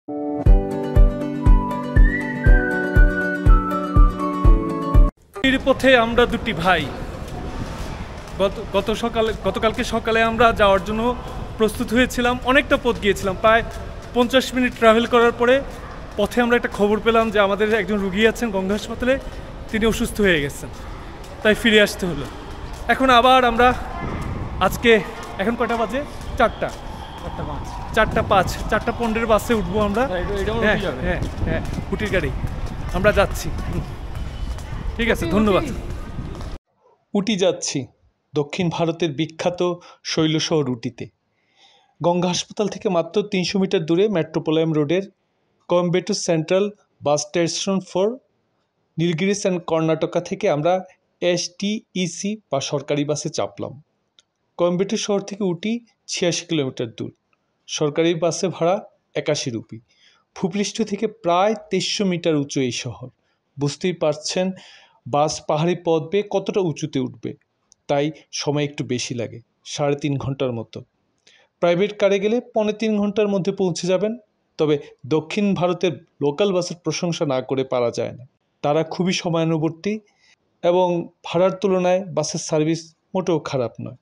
এর পথে আমরা দুটি ভাই গতকালকে সকালে আমরা যাওয়ার জন্য প্রস্তুত হয়েছিলাম। অনেকটা পথ গিয়েছিলাম, প্রায় 50 মিনিট ট্রাভেল করার পরে পথে আমরা একটা খবর পেলাম যে আমাদের একজন রুগী আছেন গঙ্গা হাসপাতালে, তিনি অসুস্থ হয়ে গেছেন, তাই ফিরে আসতে হলো। এখন আবার আমরা আজকে এখন কয়টা বাজে? 4:05 বাসে উঠবো আমরা। হ্যাঁ, উটির গাড়ি আমরা যাচ্ছি। ঠিক আছে, ধন্যবাদ। উটি যাচ্ছি, দক্ষিণ ভারতের বিখ্যাত শৈল শহর উটিতে। গঙ্গা হাসপাতাল থেকে মাত্র 300 মিটার দূরে মেট্রোপোলিয়াম রোডের Coimbatore central bus station for Nilgiris and Karnataka থেকে আমরা এসটিইসি বা সরকারি বাসে চাপলাম। কোয়েম্বাটুর শহর থেকে উটি 86 কিলোমিটার দূর। সরকারি বাসে ভাড়া 81 রুপি। ভূপৃষ্ঠ থেকে প্রায় 2300 মিটার উঁচু এই শহর। বুঝতেই পারছেন বাস পাহাড়ি পথ বেয়ে কতটা উঁচুতে উঠবে, তাই সময় একটু বেশি লাগে, 3.5 ঘন্টার মতো। প্রাইভেট কারে গেলে 3.25 ঘন্টার মধ্যে পৌঁছে যাবেন। তবে দক্ষিণ ভারতের লোকাল বাসের প্রশংসা না করে পারা যায় না। তারা খুবই সময়ানুবর্তী এবং ভাড়ার তুলনায় বাসের সার্ভিস মোটেও খারাপ নয়।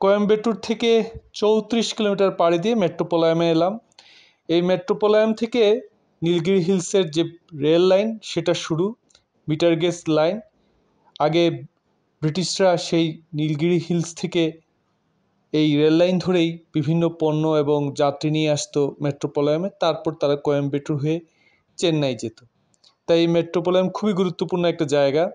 কোয়েম্বাটুর থেকে 34 কিলোমিটার পাড়ি দিয়ে মেট্রোপোলিয়ামে এলাম। এই মেট্রোপোলিয়াম থেকে নীলগিরি হিলসের যে রেল লাইন সেটা শুরু, মিটার গেজ লাইন। আগে ব্রিটিশরা সেই নীলগিরি হিলস থেকে এই রেল লাইন ধরেই বিভিন্ন পণ্য এবং যাত্রী নিয়ে আসতো মেট্রোপোলিয়ামে, তারপর তারা কোয়েম্বাটুর হয়ে চেন্নাই যেত। তাই এই মেট্রোপোলিয়াম খুবই গুরুত্বপূর্ণ একটা জায়গা।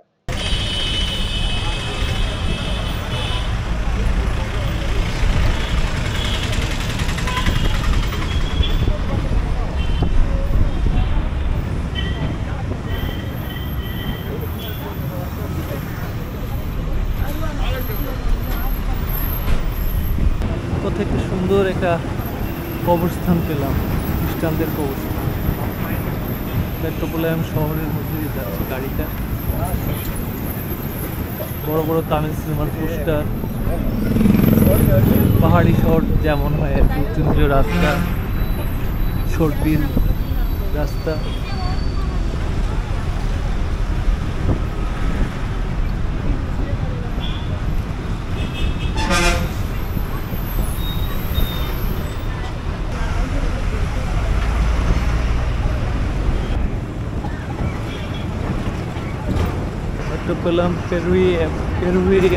থেকে সুন্দর একটা কবরস্থান পেলাম, খ্রিস্টানদের কবরস্থান। মেট্রোপোলিয়াম শহরের মধ্যে দিয়ে যাচ্ছে গাড়িটা। বড় বড় তামিল সিনেমার পোস্টার, পাহাড়ি শহর যেমন হয় আর কি, উঁচু রাস্তা, সর্দির রাস্তা। পেলাম পেরুয়ে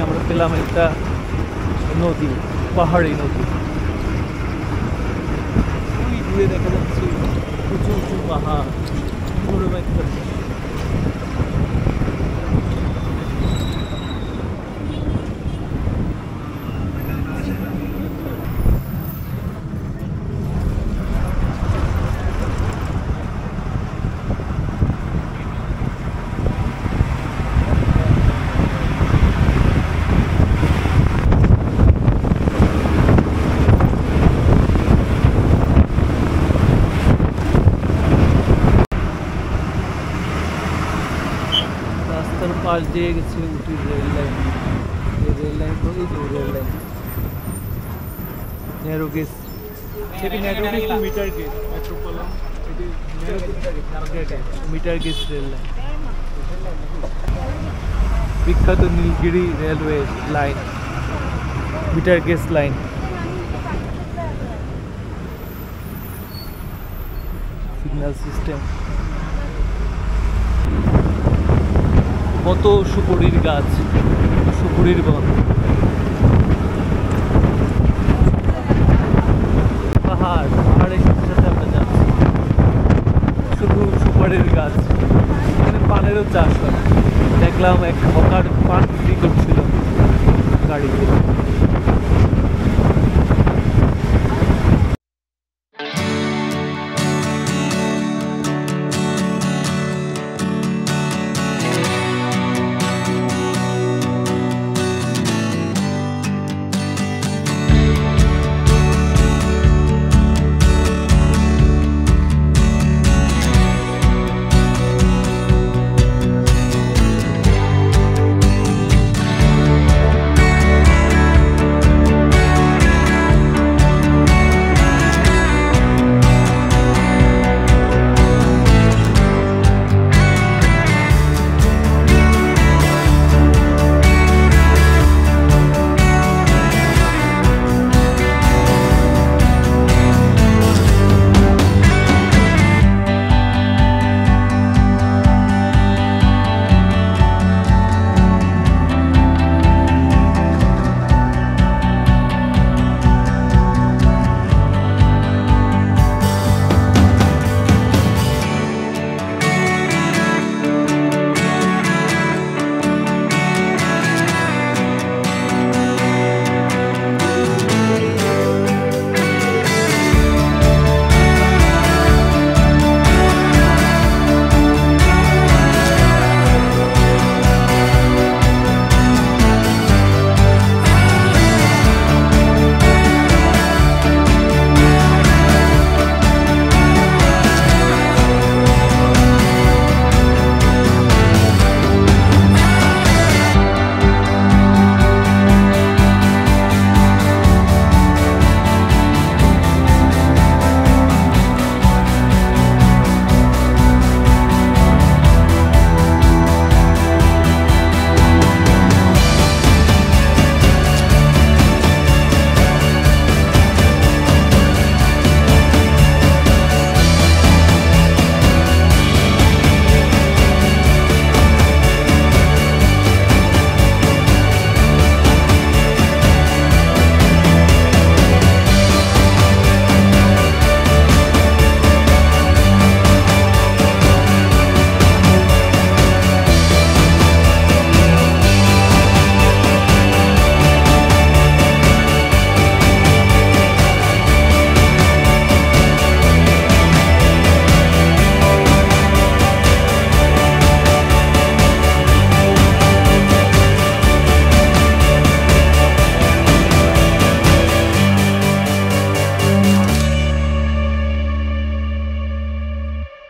আমরা পেলাম একটা নদী, পাহাড়ি নদী। ওই দূরে দেখা যাচ্ছে উঁচু উঁচু পাহাড়। পাশ দিয়ে গেছে উটির rail line. Rail line narrow gauge metre gauge metre gauge rail line বিখ্যাত Nilgiri railway line metre gauge line signal system কত সুপুরির গাছ সুপুরির বন পাহাড়ের সাথে সাথে আমরা যাচ্ছি শুধু সুপারির গাছ এখানে পানেরও চাষ হয় দেখলাম এক হকার পান বিক্রি করছিল গাড়িতে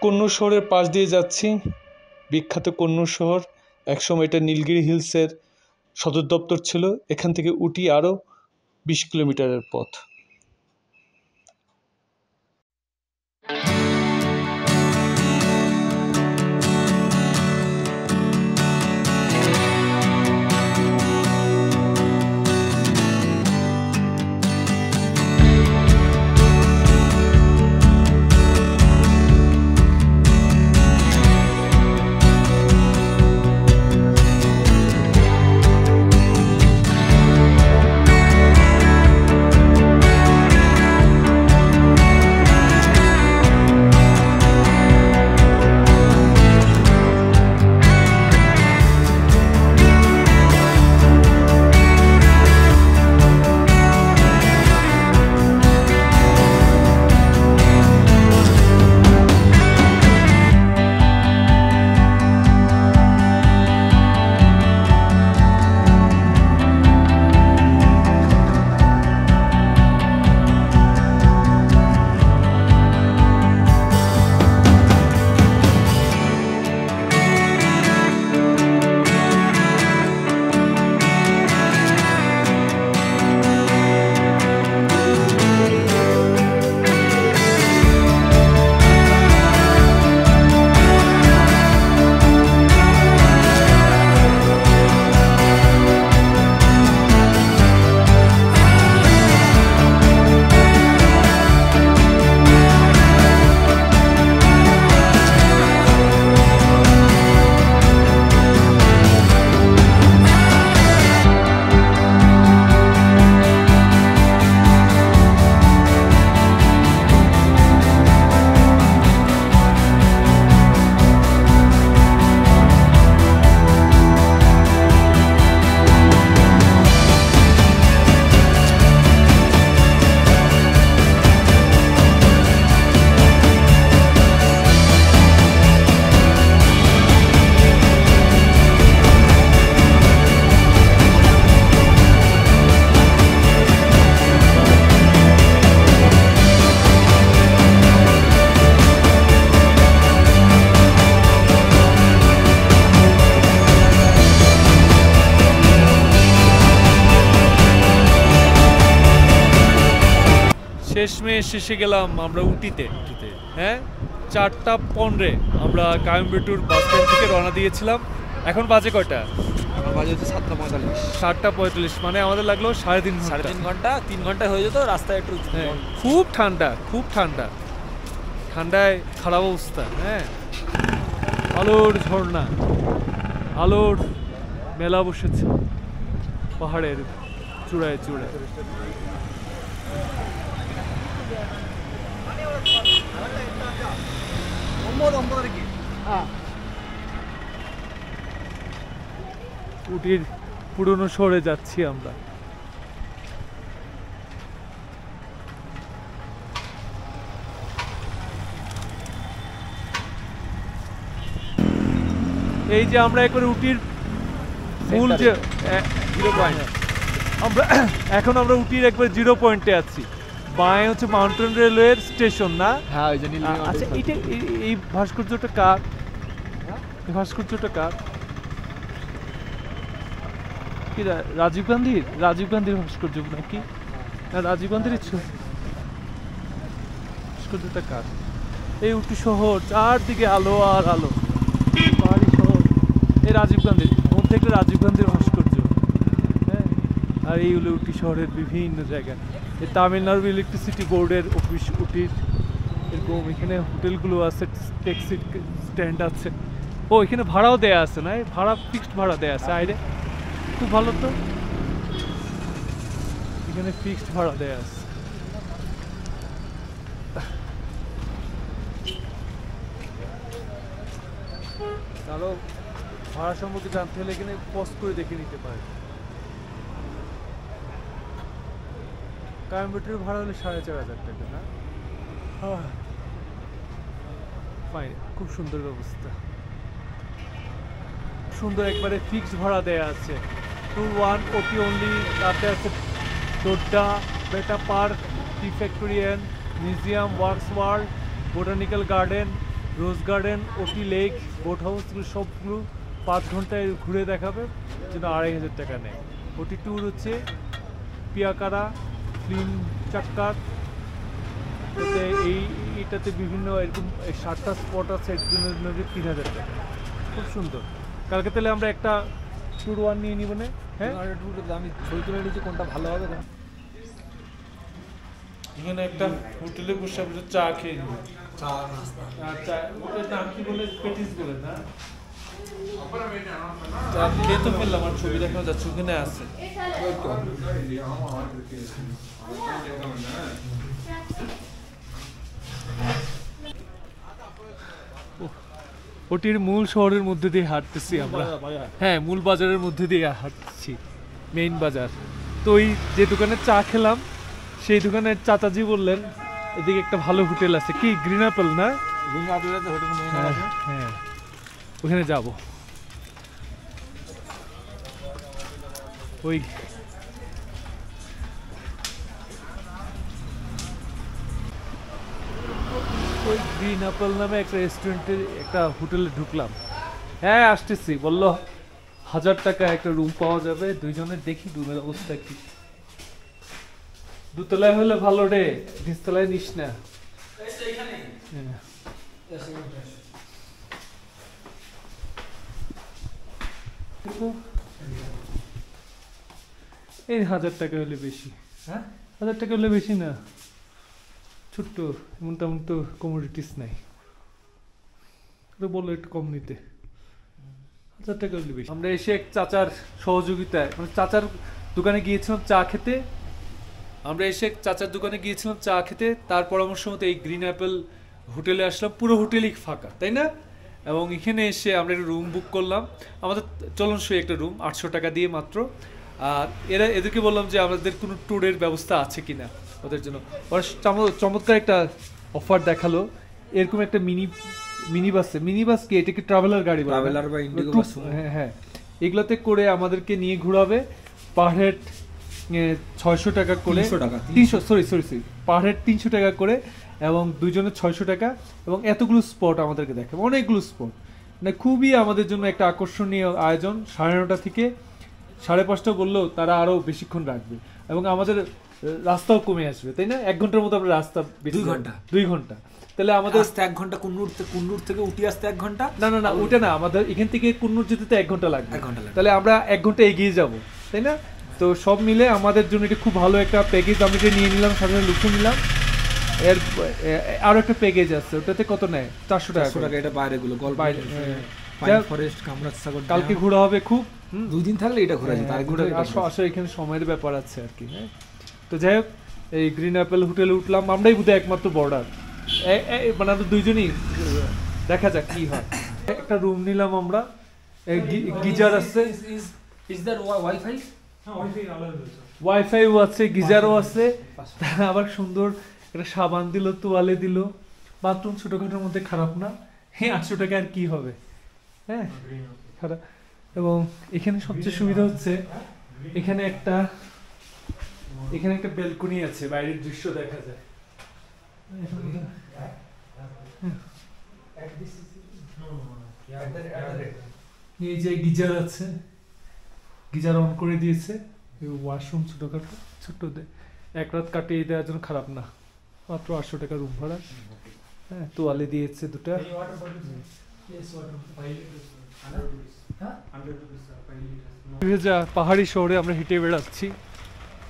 কন্নূর শহরের পাশ দিয়ে যাচ্ছি বিখ্যাত কন্নূর শহর একসময় এটা নীলগিরি হিলসের সদর দপ্তর ছিল এখান থেকে উটি আরও 20 কিলোমিটারের পথ শেষমেশ এসে গেলাম আমরা উটিতে। হ্যাঁ, 4:15 আমরা কায়েমবেটুর বাস স্ট্যান্ড থেকে রওনা দিয়েছিলাম। এখন বাজে কয়টা? বাজে হচ্ছে 7:45। 7:45, মানে আমাদের লাগলো 3.5 ঘন্টা। 3 ঘন্টায় হয়ে যেত। রাস্তায় একটু খুব ঠান্ডা, খুব ঠান্ডা, ঠান্ডায় খারাপ অবস্থা। হ্যাঁ, আলোর ঝর্ণা, আলোর মেলা বসেছে পাহাড়ের চূড়ায় চূড়ায়। উটির পুরনো শহরে যাচ্ছি আমরা। এই যে আমরা একবার উটির মূল যে 0 পয়েন্ট, আমরা এখন আমরা উটির একবার 0 পয়েন্টে আছি। বাঁয়ে হচ্ছে মাউন্টেন রেলওয়ের স্টেশন না? হ্যাঁ, ওই যে আচ্ছা, এইটা এই ভাস্কর্যটা কার? এই ভাস্কর্যটা কার? কি রাজীব গান্ধীর? রাজীব গান্ধীর ভাস্কর্য নাকি? না, রাজীব গান্ধীর ভাস্কর্যটা কার? এই উটি শহর, চারদিকে আলো আর আলো, পাহাড়ি শহর। এই রাজীব গান্ধীর মধ্যে একটা রাজীব গান্ধীর ভাস্কর্য। হ্যাঁ, আর এই হলো উটি শহরের বিভিন্ন জায়গায়। এই তামিলনাড়ু ইলেকট্রিসিটি বোর্ডের অফিস উটির। এরকম এখানে হোটেলগুলো আছে, ট্যাক্সি স্ট্যান্ড আছে। ও, এখানে ভাড়াও দেয়া আছে না? ভাড়া ফিক্সড ভাড়া দেয়া আছে আইরে, খুব ভালো তো। এখানে ফিক্সড ভাড়া দেয়া আছে। কারো ভাড়া সম্পর্কে জানতে হলে এখানে পজ করে দেখে নিতে পারে। কায়েমবেটুর ভাড়া হলে 4,500 টাকা না? ফাইন, খুব সুন্দর ব্যবস্থা, সুন্দর একবারে ফিক্সড ভাড়া দেয়া আছে। ট্যুর 1 ওটি অনলি। তাতে আছে ডোড্ডা, বেটা পার্ক, টি ফ্যাক্টরিয়ান, museum, wax world, botanical garden, rose garden, Ooty lake, boat হাউসগুলো সবগুলো 5 ঘন্টায় ঘুরে দেখাবে, যেন 2,500 টাকা নেয়। ওটি ট্যুর হচ্ছে পিয়াকারা, ফিল্ম চাক্কার, এইটাতে বিভিন্ন এরকম 7টা স্পট আছে, এর জন্য 3,000 টাকা। খুব সুন্দর। কালকে তাহলে আমরা একটা ট্যুর 1 নিয়ে নিব না? হ্যাঁ, আমি ছবি তুলে নিচ্ছি কোনটা ভালো হবে। এখানে একটা হোটেলে বসে আমরা চা খেয়ে নিব। আচ্ছা, ওটার নাম কি বলে? পেটিস বলে না? চা খেয়ে তো ফেললাম, আর ছবি দেখানো যাচ্ছে, ওখানে আছে। ওটির মূল শহরের মধ্যে দিয়ে হাঁটতেছি আমরা। হ্যাঁ, মূল বাজারের মধ্যে দিয়ে হাঁটছি, মেইন বাজার। তো ওই যে দোকানে চা খেলাম, সেই দোকানের চাচাজি বললেন এদিকে একটা ভালো হোটেল আছে, কি গ্রিন অ্যাপল না? হ্যাঁ, ওখানে যাব। ওই গ্রিন অ্যাপল নামে একটা রেস্টুরেন্টে, একটা হোটেলে ঢুকলাম। হ্যাঁ, আসতেছি। বললো 1,000 টাকা একটা রুম পাওয়া যাবে দুইজনের। দেখি রুমের অবস্থা কি। 2তলায় হলে ভালো রে, 20তলায় নিস না। এই 1,000 টাকা হলে বেশি। হ্যাঁ, 1,000 টাকা হলে বেশি না, ছোট্ট এমন তেমন তো কমোডিটিস নাই। বললো একটু কম নিতে, 1,000 টাকা হলে বেশি। আমরা এসে এক চাচার সহযোগিতায়, মানে চাচার দোকানে গিয়েছিলাম চা খেতে। তার পরামর্শ মতো এই গ্রিন অ্যাপেল হোটেলে আসলাম। পুরো হোটেলই ফাঁকা, তাই না? এবং এখানে এসে আমরা একটা রুম বুক করলাম, আমাদের চলনসই একটা রুম, 800 টাকা দিয়ে মাত্র। আর এদেরকে বললাম যে আমাদের কোনো ট্যুরের ব্যবস্থা আছে কিনা ওদের জন্য। ওরা চমৎকার একটা অফার দেখালো, এরকম একটা মিনি বাস কি, এটা কি ট্রাভেলার গাড়ি? ট্রাভেলার বা ইন্ডিগো বাস। হ্যাঁ হ্যাঁ, এগুলাতে করে আমাদেরকে নিয়ে ঘোরাবে। পার হেড 600 টাকা করে, 300 পার হেড 300 টাকা করে, এবং দুইজনের 600 টাকা। এবং এতগুলো স্পট আমাদেরকে দেখাবে, অনেকগুলো স্পট। মানে খুবই আমাদের জন্য একটা আকর্ষণীয় আয়োজন। 9:30 থেকে 5:30 বললেও তারা আরও বেশিক্ষণ রাখবে। এবং আমাদের রাস্তাও কমে আসবে, তাই না? 1 ঘন্টার মতো আমরা রাস্তা 2 ঘন্টা। 2 ঘন্টা তাহলে আমাদের আসতে 1 ঘন্টা, কুন্নুর থেকে উঠি আসতে 1 ঘন্টা। না ওটা না, আমাদের এখান থেকে কুন্নুর যেতে তো 1 ঘন্টা লাগবে। 1 ঘন্টা লাগবে। তাহলে আমরা 1 ঘন্টা এগিয়ে যাব, তাই না? তো সব মিলে আমাদের জন্য এটা খুব ভালো একটা প্যাকেজ আমি এটা নিয়ে নিলাম, সাথে লুচু নিলাম। এর আরো একটা প্যাকেজ আছে, ওটাতে কত নেয়? 400 টাকা। 400 টাকা। এটা বাইরে গুলো বাইরে, পাইন ফরেস্ট, কামরাজ সাগর। কালকে ঘোরা হবে খুব। 2 দিন থাকলে এটা ঘোরা যায়, তার ঘোরা আসলে এখানে সময়ের ব্যাপার আছে আর কি। হ্যাঁ, তো যাই হোক, এই গ্রিন অ্যাপেল হোটেলে উঠলাম, আমরাই বোধহয় একমাত্র বর্ডার, মানে আমরা দুইজনই, দেখা যাক কি হয়। একটা রুম নিলাম আমরা, গিজার আছে, ইজ দ্যাট ওয়াইফাই? ওয়াইফাইও আছে, গিজারও আছে, আবার সুন্দর একটা সাবান দিল, তোয়ালে দিল, বাথরুম ছোটখাটোর মধ্যে খারাপ না। হ্যাঁ, 800 টাকা আর কি হবে? হ্যাঁ, খারাপ। এবং এখানে সবচেয়ে সুবিধা হচ্ছে এখানে একটা ব্যালকনি আছে, বাইরের দৃশ্য দেখা যায়। এই যে গিজার আছে, গিজার অন করে দিয়েছে, ওয়াশরুম ছোটখাটো, ছোট্ট 1 রাত কাটিয়ে দেওয়ার জন্য খারাপ না। মাত্র 800 টাকা রুম ভাড়া। হ্যাঁ, তোয়ালে দিয়েছে 2টা। পাহাড়ি শহরে আমরা হেঁটে বেড়াচ্ছি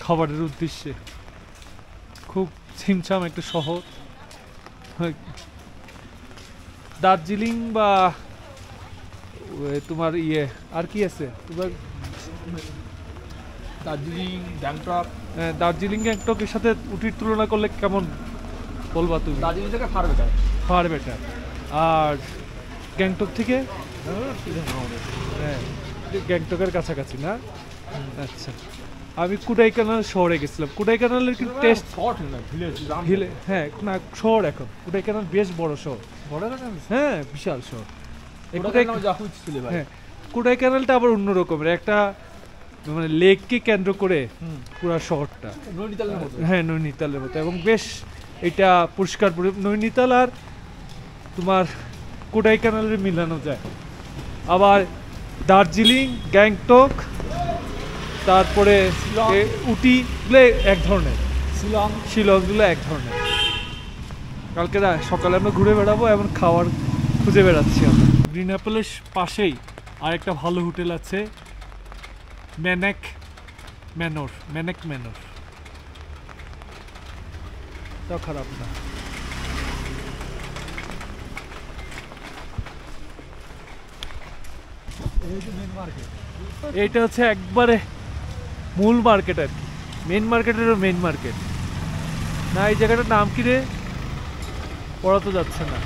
খাবারের উদ্দেশ্যে। খুব ছিমছাম একটা শহর। দার্জিলিং বা তোমার আর কি আছে তোমার, দার্জিলিং, গ্যাংটক। দার্জিলিং গ্যাংটকের সাথে উটির তুলনা করলে কেমন বলবা তুমি? দার্জিলিং থেকে ফার বেটার। Far better. আর গ্যাংটক থেকে? হ্যাঁ, গ্যাংটকের কাছাকাছি না? আচ্ছা, আমি কুডাইকানাল শহরে গেছিলাম। কুডাইকানালের কিন্তু টেস্ট, হ্যাঁ না শহর এখন কুডাইকানাল বেশ বড় শহর। হ্যাঁ, বিশাল শহর। হ্যাঁ, কুডাইকানালটা আবার অন্য রকমের একটা, মানে লেককে কেন্দ্র করে পুরো শহরটা। হ্যাঁ, নৈনিতালের মতো, এবং বেশ এটা পরিষ্কার। নৈনিতাল আর তোমার কোডাইকানালের মিলানো যায়। আবার দার্জিলিং, গ্যাংটক, তারপরে উটিগুলো এক ধরনের, শিলংগুলো এক ধরনের। কালকে সকালে আমরা ঘুরে বেড়াবো, এবং খাওয়ার খুঁজে বেড়াচ্ছি আমরা। গ্রিন অ্যাপেলের পাশেই আর একটা ভালো হোটেল আছে, ম্যানেক ম্যানর। তাও খারাপ না। এইটা হচ্ছে একবারে মূল মার্কেট আর কি, মেন মার্কেটেরও মেন মার্কেট না। এই জায়গাটার নাম কি রে, পড়া তো যাচ্ছে না।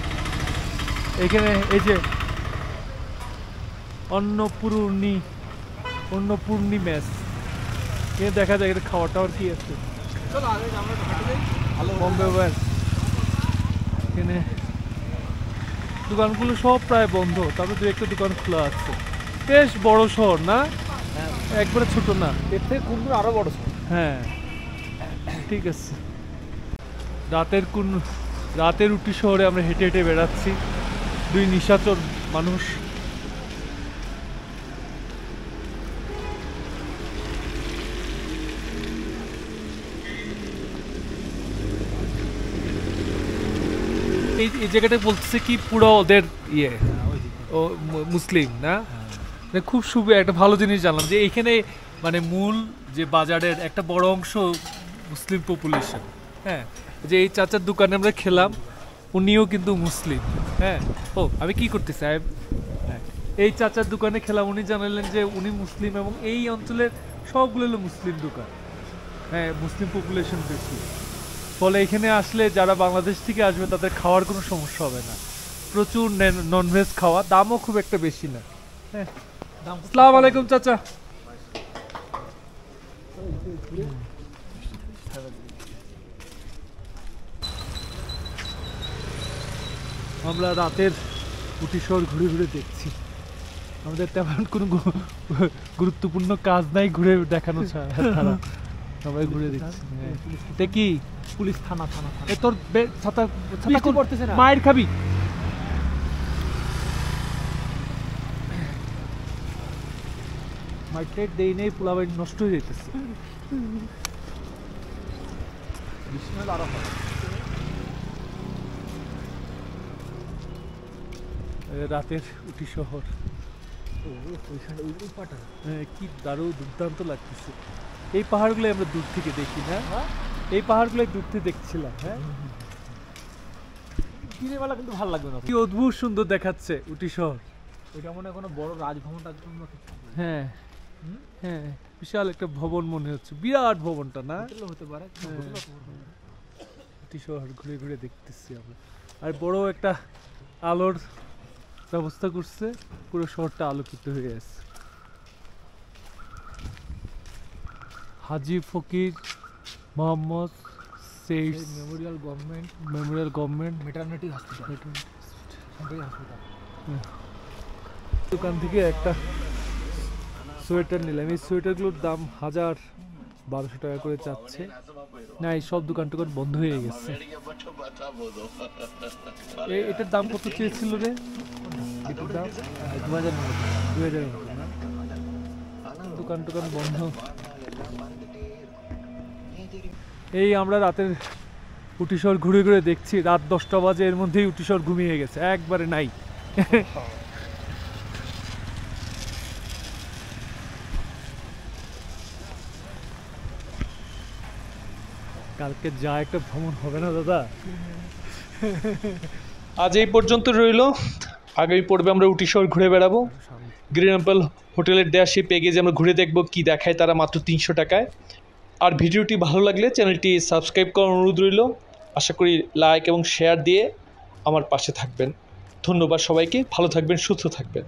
এখানে এই যে অন্নপূর্ণী মেস, এখানে দেখা যায় এটা খাওয়া টাওয়ার কি আছে। বম্বে ওয়ার, এখানে দোকানগুলো সব প্রায় বন্ধ, তবে 2-1টা দোকান খোলা আছে। বেশ বড় শহর না, একবারে ছোট না, এর থেকে কুন্নুর আরো বড় শহর। হ্যাঁ, ঠিক আছে। রাতের উটি শহরে আমরা হেঁটে হেঁটে বেড়াচ্ছি, 2 নিশাচর মানুষ। এই জায়গাটা বলতেছে কি পুরো ওদের ও মুসলিম না। খুব একটা ভালো জিনিস জানলাম যে এইখানে মানে মূল যে বাজারের একটা বড় অংশ মুসলিম পপুলেশন। হ্যাঁ, যে এই চাচার দোকানে আমরা খেলাম, উনিও কিন্তু মুসলিম। হ্যাঁ, আমি কি করতে চাই, এই চাচার দোকানে খেলাম, উনি জানালেন যে উনি মুসলিম, এবং এই অঞ্চলের সবগুলো হলো মুসলিম দোকান। হ্যাঁ, মুসলিম পপুলেশন বেশি, ফলে এখানে আসলে যারা বাংলাদেশ থেকে আসবে তাদের খাওয়ার কোনো সমস্যা হবে না। প্রচুর ননভেজ খাওয়া, দামও খুব একটা বেশি না। হ্যাঁ, আসসালামু আলাইকুম চাচা। আমরা রাতের উটি শহর ঘুরে ঘুরে দেখছি, আমাদের তেমন কোনো গুরুত্বপূর্ণ কাজ নাই ঘুরে দেখানো ছাড়া, সবাই ঘুরে দেখছি। এটা কি পুলিশ থানা? এ তোর ছাতা পড়তেছে না, মায়ের খাবি। মার্কেট দেই নেই, পোলাবাই নষ্ট হয়ে যেতেছে। বৃষ্টি হলে আরো ভালো। রাতের উটি শহর, ওইখানে ওই পাটা কি দারুণ দুর্দান্ত লাগতেছে। এই পাহাড়গুলো আমরা দূর থেকে দেখি না, এই পাহাড়গুলো দূর থেকে দেখছিলাম। হ্যাঁ, দিনের বেলা কিন্তু ভালো লাগবে না। কি অদ্ভুত সুন্দর দেখাচ্ছে উটি শহর। ওইটা মনে হয় কোনো বড় রাজভবন টাজভবন বা কিছু হ্যাঁ হ্যাঁ, বিশাল একটা ভবন মনে হচ্ছে, বিরাট ভবনটা না? হোটেলও হতে পারে। উটি শহর ঘুরে ঘুরে দেখতেছি আমরা। আর বড় একটা আলোর ব্যবস্থা করছে, পুরো শহরটা আলোকিত হয়ে আছে। Haji Fakir Mohammad Sait memorial government memorial government maternity hospital, সরকারি হসপিটাল। দোকান থেকে একটা সোয়েটার নিলাম। এই সোয়েটারগুলোর দাম 1000-1200 টাকা করে চাচ্ছে। না, এই সব দোকান টোকান বন্ধ হয়ে গেছে। এটার দাম কত চেয়েছিল রে? এটার দাম 2000 মতো না? দোকান টোকান বন্ধ। এই আমরা রাতের উটি শহর ঘুরে ঘুরে দেখছি, রাত 10টা বাজে, এর মধ্যেই উটি শহর ঘুমিয়ে গেছে, একবারে নাই। কালকে যা একটা ভ্রমণ হবে না দাদা? আজ এই পর্যন্ত রইল। আগামী পর্বে আমরা উটি শহর ঘুরে বেড়াবো। গ্রিন অ্যাপল হোটেলের দেয়া সেই প্যাকেজে আমরা ঘুরে দেখব কি দেখায় তারা মাত্র 300 টাকায়। আর ভিডিওটি ভালো লাগলে চ্যানেলটি সাবস্ক্রাইব করার অনুরোধ রইল। আশা করি লাইক এবং শেয়ার দিয়ে আমার পাশে থাকবেন। ধন্যবাদ সবাইকে, ভালো থাকবেন, সুস্থ থাকবেন।